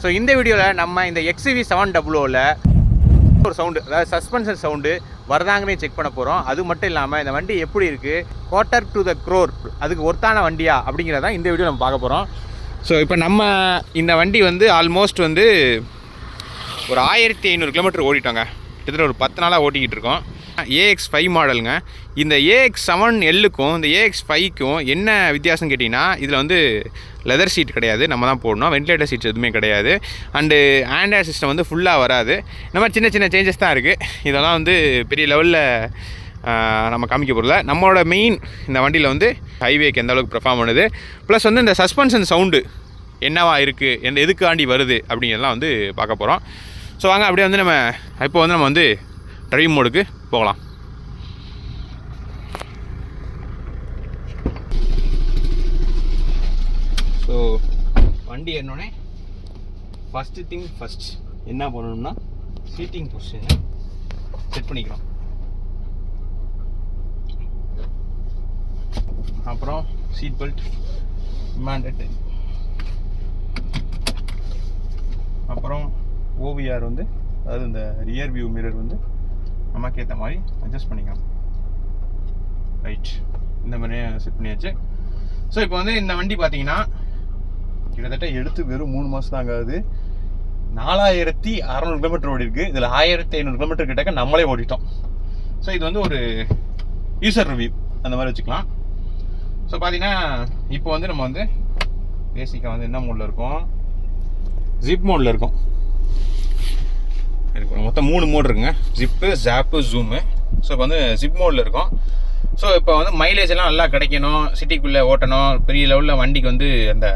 So இந்த வீடியோவில் நம்ம இந்த XUV 700ல் ஒரு சவுண்டு, அதாவது சஸ்பென்ஷன் சவுண்டு வருதாங்கன்னே செக் பண்ண போகிறோம். அது மட்டும் இல்லாமல் இந்த வண்டி எப்படி இருக்குது, குவார்ட்டர் டு த க்ரோர் அதுக்கு ஒர்த்தான வண்டியா அப்படிங்கிறதான் இந்த வீடியோ நம்ம பார்க்க போகிறோம். ஸோ இப்போ நம்ம இந்த வண்டி வந்து ஆல்மோஸ்ட் வந்து ஒரு 1500 கிலோமீட்டர் ஓடிட்டோங்க. கிட்டத்தட்ட ஒரு 10 நாளாக ஓட்டிக்கிட்டு இருக்கோம். AX5 மாடலுங்க. இந்த AX7Lக்கும் இந்த AX5க்கும் என்ன வித்தியாசம் கேட்டிங்கன்னா, இதில் வந்து லெதர் சீட் கிடையாது, நம்ம தான் போடணும். வென்டிலேட்டர் சீட்ஸ் எதுவுமே கிடையாது. அண்டு ஆண்ட்ராய்ட் சிஸ்டம் வந்து ஃபுல்லாக வராது. இந்த மாதிரி சின்ன சின்ன சேஞ்சஸ் தான் இருக்குது. இதெல்லாம் வந்து பெரிய லெவலில் நம்ம காமிக்க போகிறதில்ல. நம்மளோட மெயின் இந்த வண்டியில் வந்து ஹைவேக்கு எந்த அளவுக்கு பெர்ஃபார்ம் பண்ணுது, ப்ளஸ் வந்து இந்த சஸ்பென்ஷன் சவுண்டு என்னவா இருக்குது, எதுக்காண்டி வருது அப்படிங்கிறதெல்லாம் வந்து பார்க்க போகிறோம். ஸோ வாங்க அப்படியே வந்து நம்ம வந்து ட்ரைவ் மோடுக்கு போகலாம். ஸோ வண்டி ஏறினோடனே ஃபஸ்ட்டு திங் ஃபஸ்ட் என்ன பண்ணணும்னா சீட்டிங் பொசிஷனை செட் பண்ணிக்கிறோம். அப்புறம் சீட் பெல்ட் மேண்டேட்டரி. அப்புறம் OVR வந்து, அதாவது இந்த ரியர் வியூ மிரர் வந்து நமக்கு ஏற்ற மாதிரி அட்ஜஸ்ட் பண்ணிக்கலாம். ரைட், இந்த மாதிரி செட் பண்ணியாச்சு. ஸோ இப்போ வந்து இந்த வண்டி பார்த்தீங்கன்னா கிட்டத்தட்ட எடுத்து வெறும் 3 மாதம் தாங்க ஆகுது. 4600 கிலோமீட்டர் ஓடி இருக்குது. இதில் 1500 கிலோமீட்டர் கிட்டக்க நம்மளே ஓடிட்டோம். ஸோ இது வந்து ஒரு யூசர் ரிவ்யூ அந்த மாதிரி வச்சுக்கலாம். ஸோ பார்த்தீங்கன்னா இப்போ வந்து நம்ம வந்து பேசிக்காக வந்து என்ன மோடில் இருக்கோம், ஜிப் மோடில் இருக்கும். மொத்தம் 3 மோடு இருக்குங்க, ஜிப்பு, ஜாப்பு, ஜூமு. ஸோ இப்போ வந்து ஜிப் மோடில் இருக்கும். ஸோ இப்போ வந்து மைலேஜ் எல்லாம் நல்லா கிடைக்கணும், சிட்டிக்குள்ளே ஓட்டணும், பெரிய லெவலில் வண்டிக்கு வந்து அந்த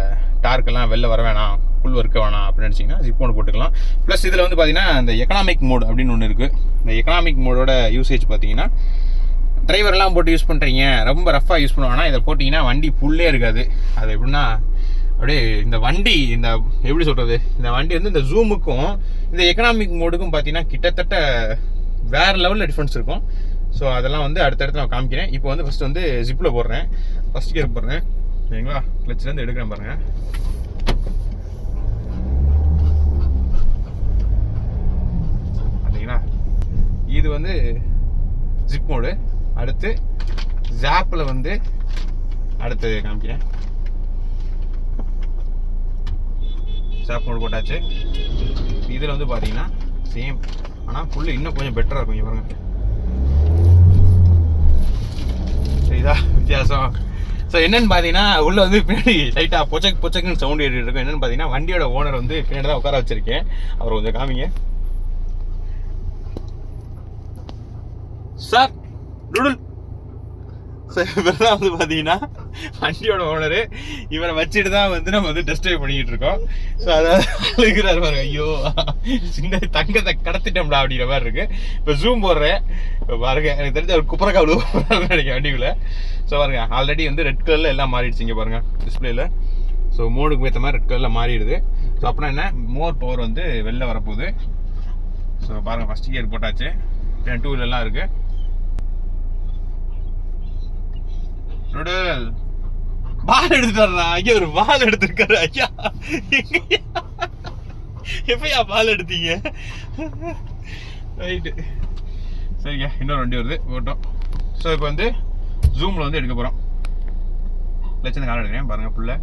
டார்க்கெல்லாம் வெளில வர வேணாம், புல் இருக்க வேணாம் அப்படின்னு நினச்சிங்கன்னா ஜிப் மோடு போட்டுக்கலாம். ப்ளஸ் இதில் வந்து பார்த்தீங்கன்னா இந்த எக்கனாமிக் மோடு அப்படின்னு ஒன்று இருக்குது. இந்த எக்கனாமிக் மோடோட யூசேஜ் பார்த்தீங்கன்னா, டிரைவர்லாம் போட்டு யூஸ் பண்ணுறீங்க, ரொம்ப ரஃபாக யூஸ் பண்ணுவாங்கன்னா இதை போட்டிங்கன்னா வண்டி புல்லே இருக்காது. அது எப்படின்னா அப்படியே இந்த வண்டி இந்த எப்படி சொல்கிறது, இந்த வண்டி வந்து இந்த ஜூமுக்கும் இந்த எக்கனாமிக் மோடுக்கும் பார்த்தீங்கன்னா கிட்டத்தட்ட வேறு லெவலில் டிஃப்ரென்ஸ் இருக்கும். ஸோ அதெல்லாம் வந்து அடுத்தடுத்து நான் காமிக்கிறேன். இப்போ வந்து ஃபஸ்ட்டு வந்து ஜிப்பில் போடுறேன், ஃபஸ்ட் கியர் போடுறேன், சரிங்களா? கிளச்சிலேருந்து எடுக்கிறேன் பாருங்கள். பார்த்தீங்களா, இது வந்து ஜிப் மோடு. அடுத்து ஜாப்பில் வந்து அடுத்து காமிக்கிறேன். ஜாப் மோடு போட்டாச்சு. இதில் வந்து பார்த்தீங்கன்னா சேம், ஆனால் புல் இன்னும் கொஞ்சம் பெட்டராக இருக்கும். இங்கே பாருங்க, சரிதா வித்தியாசம். ஸோ என்னென்னு பார்த்தீங்கன்னா உள்ளே வந்து பின்னாடி லைட்டாக பொச்சக்குன்னு சவுண்ட் ஏறிட்டு இருக்கும். என்னென்னு பார்த்தீங்கன்னா வண்டியோட ஓனர் வந்து பின்னாடி தான் உட்கார வச்சுருக்கேன். அவர் கொஞ்சம் காமிங்க சார். நூடுல். ஸோ இவரெல்லாம் வந்து பார்த்தீங்கன்னா வண்டியோட ஓனரு. இவரை வச்சுட்டு தான் வந்து நம்ம வந்து டெஸ்ட் ட்ரைவ் பண்ணிக்கிட்டு இருக்கோம். ஸோ அதாவது அழுகிறாரு பாருங்க, ஐயோ சின்ன தங்கத்தை கடத்திட்டோம்டா அப்படிங்கிற மாதிரி இருக்கு. இப்போ ஜூம் போடுறேன், இப்போ பாருங்க, எனக்கு தெரிஞ்ச ஒரு குப்பரக்காவலு நினைக்கிறேன் வண்டிக்குள்ள. ஸோ பாருங்க, ஆல்ரெடி வந்து ரெட் கலரில் எல்லாம் மாறிடுச்சு. இங்கே பாருங்க டிஸ்பிளேல. ஸோ மோடுக்கு ஏற்ற மாதிரி ரெட் கலரில் மாறிடுது. ஸோ அப்படின்னா என்ன, மோர் பவர் வந்து வெளில வரப்போகுது. ஸோ பாருங்க, ஃபஸ்ட் கியர் போட்டாச்சு, 2 வீலர்லாம் இருக்கு. நூடுல் பால் எடுத்துட்டு ஐயா, ஒரு பால் எடுத்துருக்காரு ஐயா. எப்பயா பால் எடுத்தீங்க? ரைட்டு, சரிங்க. இன்னொரு வண்டி வருது, ஓட்டம். ஸோ இப்போ வந்து ஜூமில் வந்து எடுக்க போகிறோம். லட்சம் காலம் எடுக்கிறேன் பாருங்கள். புல்ல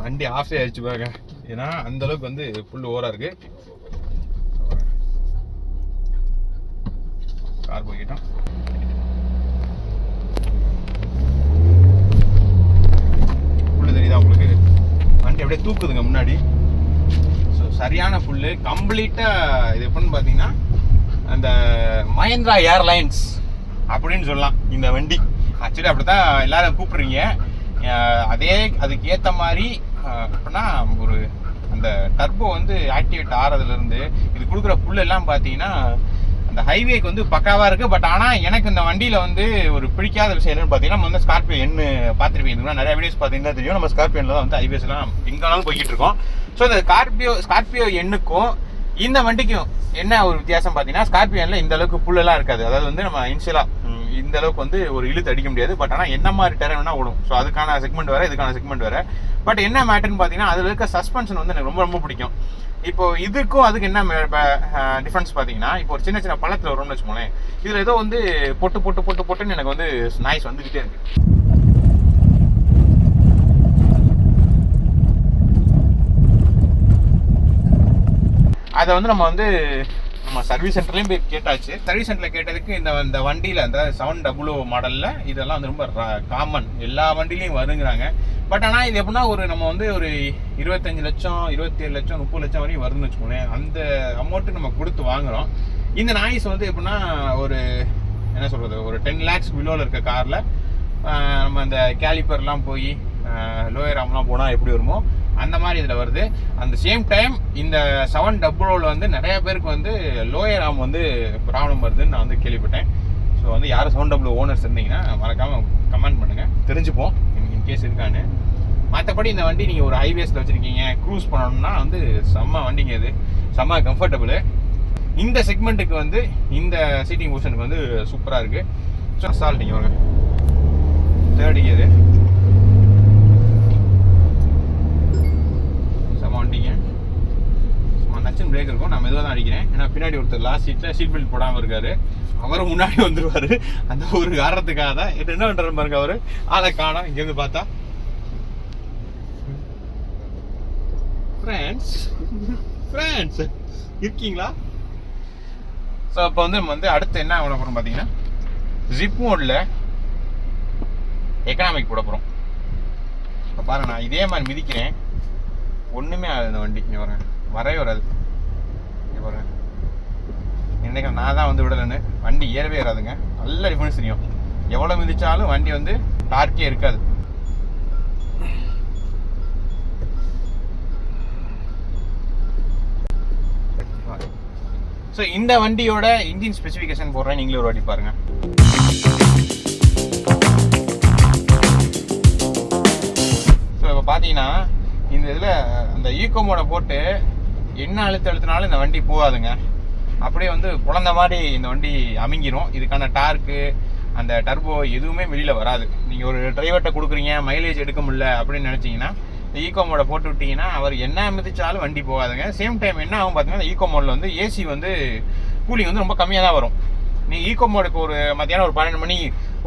வண்டி ஆஃப் ஆயிடுச்சு பாருங்க, ஏன்னா அந்தளவுக்கு வந்து புல் ஓவராக இருக்குது. கார் போய்கிட்டோம். தெரியுதா உங்களுக்கு, வண்டி அப்படியே தூக்குதுங்க முன்னாடி. ஸோ சரியான புல்லு கம்ப்ளீட்டாக. இது எப்படின்னு பார்த்தீங்கன்னா அந்த மஹேந்திரா ஏர்லைன்ஸ் அப்படின்னு சொல்லலாம் இந்த வண்டி. ஆக்சுவலி அப்படி தான் எல்லாரும் கூப்பிட்றீங்க. அதே அதுக்கு ஏற்ற மாதிரி அப்படின்னா ஒரு அந்த டர்போ வந்து ஆக்டிவேட் ஆகிறதுலேருந்து இது கொடுக்குற புல் எல்லாம் பார்த்தீங்கன்னா அந்த ஹைவேக்கு வந்து பக்காவாக இருக்குது. பட் ஆனால் எனக்கு இந்த வண்டியில் வந்து ஒரு பிடிக்காத விஷயம் என்னன்னு பார்த்தீங்கன்னா, நம்ம வந்து ஸ்கார்பியோ என்ன பார்த்துருப்பீங்க, நிறைய வீடியோஸ் பார்த்தீங்கன்னா தெரியும். நம்ம ஸ்கார்பியோவில் தான் வந்து ஹைவேஸ்லாம் எங்கேனாலும் போய்கிட்டு இருக்கோம். ஸோ இந்த ஸ்கார்பியோ எண்ணுக்கும் இந்த வண்டிக்கும் என்ன ஒரு வித்தியாசம் பார்த்தீங்கன்னா, ஸ்கார்பியோவில் இந்த அளவுக்கு புல்லெல்லாம் இருக்காது. அதாவது வந்து நம்ம இன்ஷியலாக இந்த அளவுக்கு வந்து ஒரு இழுத்து அடிக்க முடியாது. பட் ஆனால் என்ன மாதிரி டெரன் வேணால் ஓடும். ஸோ அதுக்கான செக்மெண்ட் வேறு, இதுக்கான செக்மெண்ட் வேறு. பட் என்ன மேட்டர்னு பார்த்தீங்கன்னா அதில் இருக்க சஸ்பென்ஷன் வந்து எனக்கு ரொம்ப ரொம்ப பிடிக்கும். இப்போ இதுக்கும் அதுக்கு என்ன டிஃப்ரென்ஸ் பார்த்தீங்கன்னா, இப்போ ஒரு சின்ன சின்ன பள்ளத்தில் வரும்னு வச்சுக்கோங்களேன், இதில் ஏதோ வந்து பொட்டுன்னு எனக்கு வந்து நாய்ஸ் வந்துக்கிட்டே இருக்கு. அதை வந்து நம்ம சர்வீஸ் சென்டர்லையும் போய் கேட்டாச்சு. சர்வீஸ் சென்டரில் கேட்டதுக்கு இந்த வண்டியில் அந்த 700 மாடலில் இதெல்லாம் வந்து ரொம்ப காமன், எல்லா வண்டிலையும் வருங்கிறாங்க. பட் ஆனால் இது எப்படின்னா நம்ம வந்து ஒரு 25 லட்சம் 27 லட்சம் 30 லட்சம் வரையும் வருதுன்னு வச்சுக்கோங்களேன். அந்த அமௌண்ட்டு நம்ம கொடுத்து வாங்குகிறோம். இந்த நாய்ஸ் வந்து எப்படின்னா ஒரு என்ன சொல்கிறது, ஒரு 10 lakhs பிலோவில் இருக்க காரில் நம்ம அந்த கேலிப்பர்லாம் போய் லோயர் ஆம்லாம் போனால் எப்படி வருமோ அந்த மாதிரி இதில் வருது. அந்த சேம் டைம் இந்த 700 வந்து நிறைய பேருக்கு வந்து லோயர் ஆம் வந்து ப்ராப்ளம் வருதுன்னு நான் வந்து கேள்விப்பட்டேன். ஸோ வந்து யாரும் 700 ஓனர்ஸ் இருந்தீங்கன்னா மறக்காமல் கமெண்ட் பண்ணுங்கள், தெரிஞ்சுப்போம் இன்கேஸ் இருக்கான்னு. மற்றபடி இந்த வண்டி நீங்கள் ஒரு ஹைவேஸில் வச்சுருக்கீங்க, க்ரூஸ் பண்ணணும்னா வந்து செம்ம வண்டிங்க, இது செம்ம கம்ஃபர்டபுள். இந்த செக்மெண்ட்டுக்கு வந்து இந்த சீட்டிங் பொசிஷனுக்கு வந்து சூப்பராக இருக்குது. ஸோ அசால்ட் நீங்கள் வாங்க, தேர்ட் கியரு வண்டிங்க. சும்மா நச்சுன்னு பிரேக் இருக்கும். நான் மெதுவாக தான் அடிக்கிறேன், ஏன்னா பின்னாடி ஒருத்தர் லாஸ்ட் சீட்டில் சீட் பெல்ட் போடாமல் இருக்காரு. அவரும் முன்னாடி வந்துடுவார். அந்த ஒரு காரணத்துக்காக தான் என்ன பண்ணுறாரு பாருங்க, அவர் ஆளை காணோம். இங்கேருந்து பார்த்தா ஃப்ரெண்ட்ஸ் இருக்கீங்களா? ஸோ இப்போ வந்து நம்ம வந்து அடுத்து என்ன பண்ண போகிறோம் பார்த்தீங்கன்னா, ஜிப் மோடில் எக்கனாமிக் போட போகிறோம். இப்போ பாருங்க, நான் இதே மாதிரி மிதிக்கிறேன், ஒன்றுமே ஆகுது இந்த வண்டி. இங்கே வரேன், வரவே வராது. இங்கே வரேன், என்னைக்கு நான் தான் வந்து விடலைன்னு வண்டி ஏறவே ஏறாதுங்க. நல்ல டிஃபரன்ஸ் தெரியும். எவ்வளோ மிதிச்சாலும் வண்டி வந்து டார்க்கே இருக்காது. ஸோ இந்த வண்டியோட இன்ஜின் ஸ்பெசிஃபிகேஷன் போடுறேன், நீங்களே ஒரு வாட்டி பாருங்கள். ஸோ இப்போ பார்த்தீங்கன்னா இந்த இதில் அந்த ஈகோ மோடை போட்டு என்ன அழுத்தினாலும் இந்த வண்டி போகாதுங்க. அப்படியே வந்து குழந்த மாதிரி இந்த வண்டி அமுங்கிரும். இதுக்கான டார்க்கு அந்த டர்போ எதுவுமே வெளியில் வராது. நீங்கள் ஒரு டிரைவர்கிட்ட கொடுக்குறீங்க, மைலேஜ் எடுக்க முடியல அப்படின்னு நினச்சிங்கன்னா இந்த ஈகோ மோடை போட்டு விட்டிங்கன்னா அவர் என்ன மிதிச்சாலும் வண்டி போகாதுங்க. சேம் டைம் என்ன ஆகும் பார்த்தீங்கன்னா, இந்த ஈகோ மோடில் வந்து ஏசி வந்து கூலிங் வந்து ரொம்ப கம்மியாக தான் வரும். நீங்கள் ஈகோ மோடுக்கு ஒரு மத்தியானம் ஒரு 12 மணி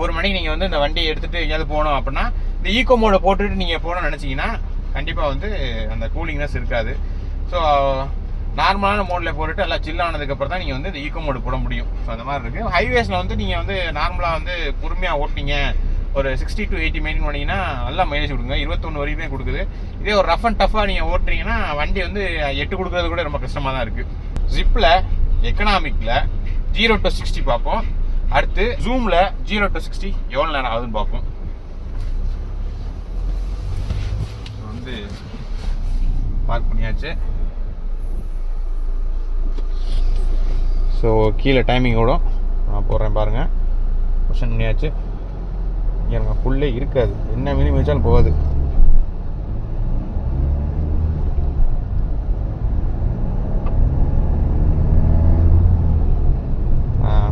1 மணிக்கு நீங்கள் வந்து இந்த வண்டியை எடுத்துகிட்டு எங்கேயாவது போகணும் அப்படின்னா இந்த ஈகோ மோடை போட்டுட்டு நீங்கள் போகணும்னு நினச்சிங்கன்னா கண்டிப்பாக வந்து அந்த கூலிங்னஸ் இருக்காது. ஸோ நார்மலான மோடில் போட்டுட்டு எல்லாம் சில் ஆனதுக்கப்புறம் தான் நீங்கள் வந்து இந்த ஈகோ மோடு போட முடியும். ஸோ அந்த மாதிரி இருக்குது. ஹைவேஸில் வந்து நீங்கள் வந்து நார்மலாக வந்து பொறுமையாக ஓட்டிங்க, ஒரு 60 to 80 மெயின்டைன் பண்ணிங்கன்னா நல்லா மைலேஜ் கொடுங்க. 21 வரைக்குமே கொடுக்குது. இதே ஒரு ரஃப் அண்ட் டஃப்பாக நீங்கள் ஓட்டுறீங்கன்னா வண்டி வந்து 8 கொடுக்குறது கூட ரொம்ப கஷ்டமாக தான் இருக்குது. ஜிப்பில் எக்கனாமிக்கில் 0 to 60 பார்ப்போம். அடுத்து ஜூமில் 0 to 60 எவ்வளோ நேரம் ஆகுதுன்னு பார்ப்போம். வந்து பார்க் பண்ணியாச்சு. ஸோ கீழே டைமிங்கோட நான் போடுறேன் பாருங்கள். கொஷன் பண்ணியாச்சு. எனக்கு ஃபுல்லே இருக்காது, என்ன மினி மிதிச்சாலும் போகாது.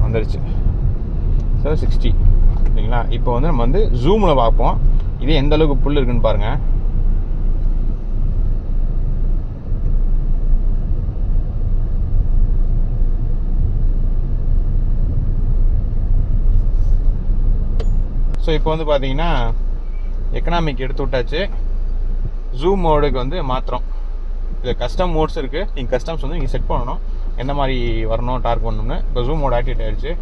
வந்துடுச்சு. ஸோ 60 சரிங்களா. இப்போ வந்து நம்ம வந்து ஜூமில் பார்ப்போம், இதே எந்த அளவுக்கு புல் இருக்குன்னு பாருங்கள். ஸோ இப்போ வந்து பார்த்தீங்கன்னா எக்கனாமிக் எடுத்து விட்டாச்சு. ஜூம் மோடுக்கு வந்து மாத்திரம். இதில் கஸ்டம் மோட்ஸ் இருக்குது. நீங்கள் கஸ்டம்ஸ் வந்து நீங்கள் செட் பண்ணணும், எந்த மாதிரி வரணும் டார்க் பண்ணணும்னு. இப்போ ஜூம் மோட் ஆக்டிவேட் ஆகிடுச்சு.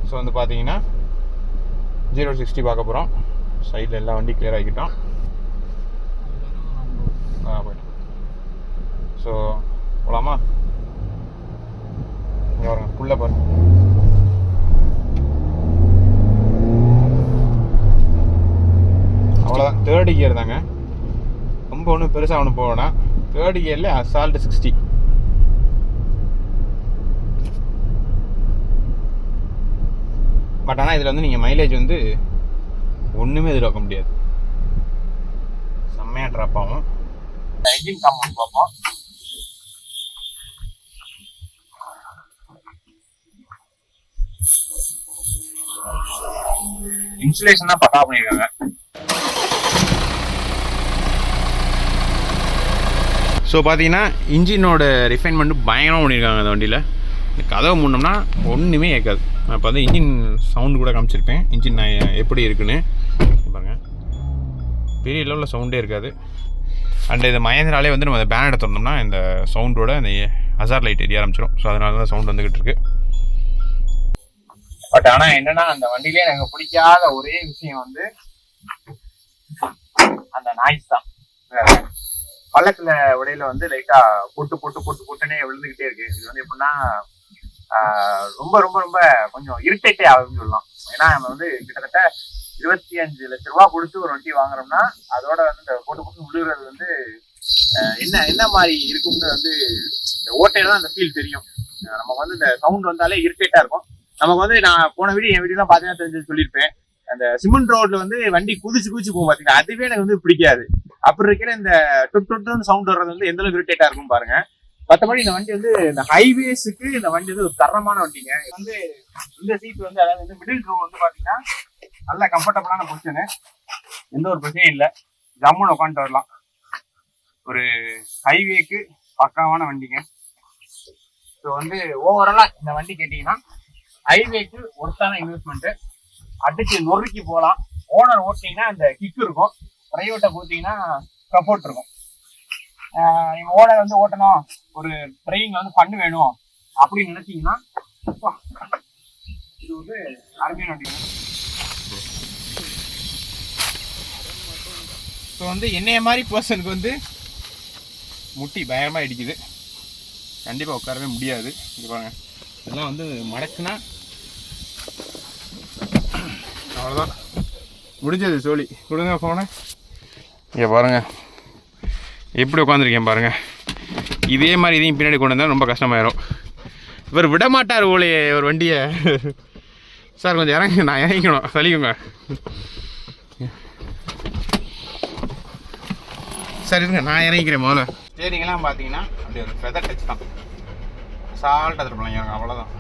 ஸோ வந்து பார்த்தீங்கன்னா 0 to 60 பார்க்க போகிறோம். சைடில் எல்லா வண்டி கிளியர் ஆகிக்கிட்டோம். போய்ட்டோம். ஸோ போகலாமா? இங்கே வரேன், ஃபுல்லாக பாருங்க. அவ்வளோதான், தேர்ட் கியர் தாங்க. ரொம்ப ஒன்றும் பெருசாக ஒன்று போவேன்னா தேர்ட் கியரில் அசால்ட் 60. பட் ஆனால் இதில் வந்து நீங்கள் மைலேஜ் வந்து ஒன்றுமே எதிர்பார்க்க முடியாது, செம்மையாக ட்ராப் ஆகும். இன்ஜின் காம்பவுண்ட் பார்ப்போம். இன்சுலேஷன் தான் பக்கா பண்ணியிருக்காங்க. ஸோ பார்த்தீங்கன்னா இன்ஜினோட ரிஃபைன்மெண்ட்டு பயங்கரமாக பண்ணியிருக்காங்க அந்த வண்டியில். கதவை மூடணும்னா ஒன்றுமே கேட்காது. நான் இப்போ வந்து இன்ஜின் சவுண்டு கூட காமிச்சிருப்பேன். இன்ஜின் நான் எப்படி இருக்குன்னு பாருங்கள். பெரிய லெவலில் சவுண்டே இருக்காது. அண்ட் இது மகேந்திராலே வந்து நம்ம அந்த பேன் எடுத்துருந்தோம்னா இந்த சவுண்டோட அந்த ஹசார் லைட் எரிய ஆரம்பிச்சிடும். ஸோ அதனால தான் சவுண்ட் வந்துக்கிட்டு இருக்கு. பட் ஆனால் என்னன்னா அந்த வண்டியிலே எனக்கு பிடிக்காத ஒரே விஷயம் வந்து அந்த நாய்ஸ் தான். பள்ளத்துல உடையில வந்து லைட்டா பொட்டுனே விழுந்துகிட்டே இருக்கு. இது வந்து எப்படின்னா ரொம்ப ரொம்ப ரொம்ப கொஞ்சம் இரிட்டேட்டே ஆகுதுன்னு சொல்லலாம். ஏன்னா நம்ம வந்து கிட்டத்தட்ட 25 லட்ச ரூபா கொடுத்து ஒரு வண்டி வாங்குறோம்னா அதோட வந்து இந்த பொட்டு விழுகிறது வந்து என்ன மாதிரி இருக்கும்னு வந்து இந்த ஓட்டையில தான் அந்த ஃபீல் தெரியும். நமக்கு வந்து இந்த சவுண்ட் வந்தாலே இரிட்டேட்டா இருக்கும். நமக்கு வந்து நான் போன வீடியோ என் வீடியோ தான் பார்த்தீங்கன்னா தெரிஞ்சு சொல்லியிருப்பேன். அந்த சிமெண்ட் ரோட்ல வந்து வண்டி குதிச்சு போகும் பாத்தீங்கன்னா, அதுவே எனக்கு வந்து பிடிக்காது. அப்படி இருக்கிற இந்த டொட்டு சவுண்ட் வர்றது வந்து எந்த அளவுக்கு இரிட்டேட்டா இருக்கும் பாருங்க. மற்றபடி இந்த வண்டி வந்து இந்த ஹைவேஸுக்கு இந்த வண்டி வந்து ஒரு தரமான வண்டிங்க. வந்து இந்த சீட் வந்து அதாவது வந்து மிடில் ரோ வந்து பாத்தீங்கன்னா நல்ல கம்ஃபர்டபுளான பொசிஷனு, எந்த ஒரு பிரச்சனையும் இல்லை. ஜம்முன்னு உட்காந்துட்டு வரலாம். ஒரு ஹைவேக்கு பக்காவான வண்டிங்க. ஸோ வந்து ஓவராலா இந்த வண்டி கேட்டீங்கன்னா ஹைவேக்கு ஒர்த்தான இன்வெஸ்ட்மெண்ட். அடிச்சு நொறுக்கி போகலாம். ஓனர் ஓட்டினீங்கன்னா அந்த கிக் இருக்கும், பிரைவேட்டை கொடுத்தீங்கன்னா சப்போர்ட் இருக்கும். நீங்க ஓனர் வந்து ஓட்டணும், ஒரு டிரைவிங்ல வந்து பண்ணு வேணும் அப்படின்னு நினைச்சீங்கன்னா இது வந்து அருமையான வண்டி. ஸோ வந்து என்னைய மாதிரி பர்சனுக்கு வந்து முட்டி பயங்கரமாக இடிக்குது, கண்டிப்பாக உட்காரவே முடியாது. இங்கே பாருங்க, இதெல்லாம் வந்து மடக்குனா அவ்வளோதான், முடிஞ்சது சோழி. கொடுங்க ஃபோனை. இங்கே பாருங்கள் எப்படி உட்காந்துருக்கேன் பாருங்கள். இதே மாதிரி இதையும் பின்னாடி கொண்டு வந்தால் ரொம்ப கஷ்டமாயிரும். இவர் விட மாட்டார் ஓலையே ஒரு வண்டியை. சார் கொஞ்சம் இறங்க, நான் இறங்கிக்கணும், சலிக்குங்க. சரி இருங்க, நான் இறங்கிக்கிறேன் முதல்ல. ஸ்டேரிங்லாம் பார்த்தீங்கன்னா அப்படி ஒரு ஃபெதர் டச் தான், சால்ட் அதில் பண்ணலாம், அவ்வளோதான்.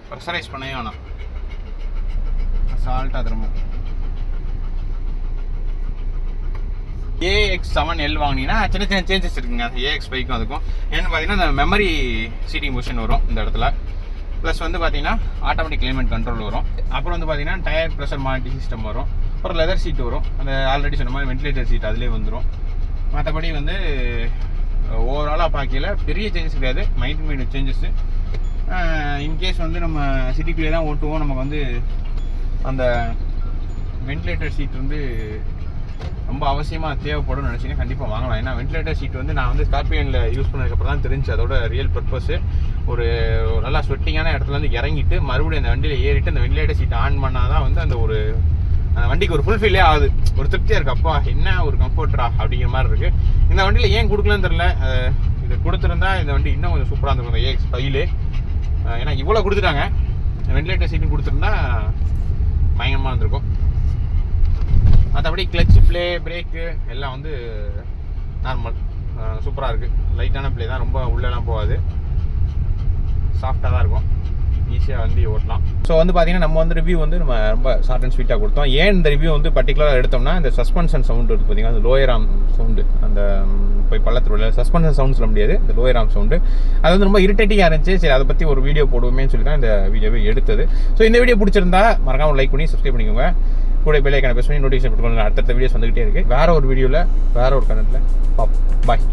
ப்ரெஷரைஸ் பண்ணவே வேணாம், சால்ட்டாக திரும்ப. AX7L வாங்கினீங்கன்னா சின்ன சின்ன சேஞ்சஸ் இருக்குங்க அந்த AX பைக்கும் அதுக்கும். என்னென்னு பார்த்தீங்கன்னா இந்த மெமரி சீட்டிங் பொசிஷன் வரும் இந்த இடத்துல. ப்ளஸ் வந்து பார்த்தீங்கன்னா ஆட்டோமேட்டிக் கிளைமேட் கண்ட்ரோல் வரும். அப்புறம் வந்து பார்த்தீங்கன்னா டயர் ப்ரெஷர் மானிட்டரிங் சிஸ்டம் வரும். ஒரு லெதர் சீட் வரும், அந்த ஆல்ரெடி சொன்ன மாதிரி வென்டிலேட்டர் சீட் அதிலே வந்துடும். மற்றபடி வந்து ஓவராலாக பார்க்கல பெரிய சேஞ்சஸ் கிடையாது, மைண்ட் சேஞ்சஸ்ஸு. இன்கேஸ் வந்து நம்ம சிட்டிக்குள்ளே தான் ஓட்டுவோம், நமக்கு வந்து அந்த வென்டிலேட்டர் சீட் வந்து ரொம்ப அவசியமாக தேவைப்படும்னு நினச்சிங்கன்னா கண்டிப்பாக வாங்கலாம். ஏன்னா வென்டிலேட்டர் சீட் வந்து நான் வந்து ஸ்கார்பியனில் யூஸ் பண்ணதுக்கப்புறம் தான் தெரிஞ்சு அதோட ரியல் பர்பஸ். ஒரு நல்லா ஸ்வெட்டிங்கான இடத்துலேருந்து இறங்கிட்டு மறுபடியும் அந்த வண்டியில் ஏறிட்டு அந்த வென்டிலேட்டர் சீட் ஆன் பண்ணால் தான் வந்து அந்த ஒரு வண்டிக்கு ஒரு ஃபுல்ஃபில்லே ஆகுது, ஒரு திருப்தியாக இருக்குது. அப்பா என்ன ஒரு கம்ஃபர்ட்ரா அப்படிங்கிற மாதிரி இருக்குது. இந்த வண்டியில் ஏன் கொடுக்கலன்னு தெரில, இது கொடுத்துருந்தா இந்த வண்டி இன்னும் கொஞ்சம் சூப்பராக இருந்திருக்கும் இந்த AX5. ஏன்னா இவ்வளோ கொடுத்துட்டாங்க, வென்டிலேட்டர் சீட்டும் கொடுத்துருந்தா பயங்கரமாக இருந்திருக்கும். மற்றபடி கிளச் ப்ளே பிரேக்கு எல்லாம் வந்து நார்மல் சூப்பராக இருக்குது. லைட்டான ப்ளே தான், ரொம்ப உள்ளெல்லாம் போகாது, சாஃப்டாக தான் இருக்கும், ஈஸியாக வந்து ஓட்டலாம். ஸோ வந்து பார்த்தீங்கன்னா நம்ம வந்து ரிவ்யூ வந்து நம்ம ரொம்ப ஷார்ட் அண்ட் ஸ்வீட்டாக கொடுத்தோம். ஏன் இந்த ரிவ்யூ வந்து பர்டிகுலராக எடுத்தோம்னா இந்த சஸ்பென்ஷன் சவுண்டு இருக்குது பார்த்தீங்கன்னா, அந்த லோயர் ஆர்ம் சவுண்டு, அந்த போய் பள்ளத்தில் சஸ்பென்ஷன் சவுண்ட் சொல்ல முடியாது, இந்த லோயர் ஆர்ம் சவுண்டு அது வந்து ரொம்ப இரிட்டேட்டிங்காக இருந்துச்சு. சரி அதை பற்றி ஒரு வீடியோ போடுவோமேன்னு சொல்லி தான் இந்த வீடியோவை எடுத்தது. ஸோ இந்த வீடியோ பிடிச்சிருந்தா மறக்காமல் லைக் பண்ணி சப்ஸ்கிரைப் பண்ணிக்கோங்க. கூட பெல் ஐகானை ப்ரெஸ் பண்ணி நோட்டிஃபிகேஷன் போட்டுக்கோங்க. அடுத்தடுத்த வீடியோஸ் வந்துகிட்டே இருக்குது. வேறு ஒரு வீடியோவில் வேறு ஒரு கண்டென்ட்டில் பாய்.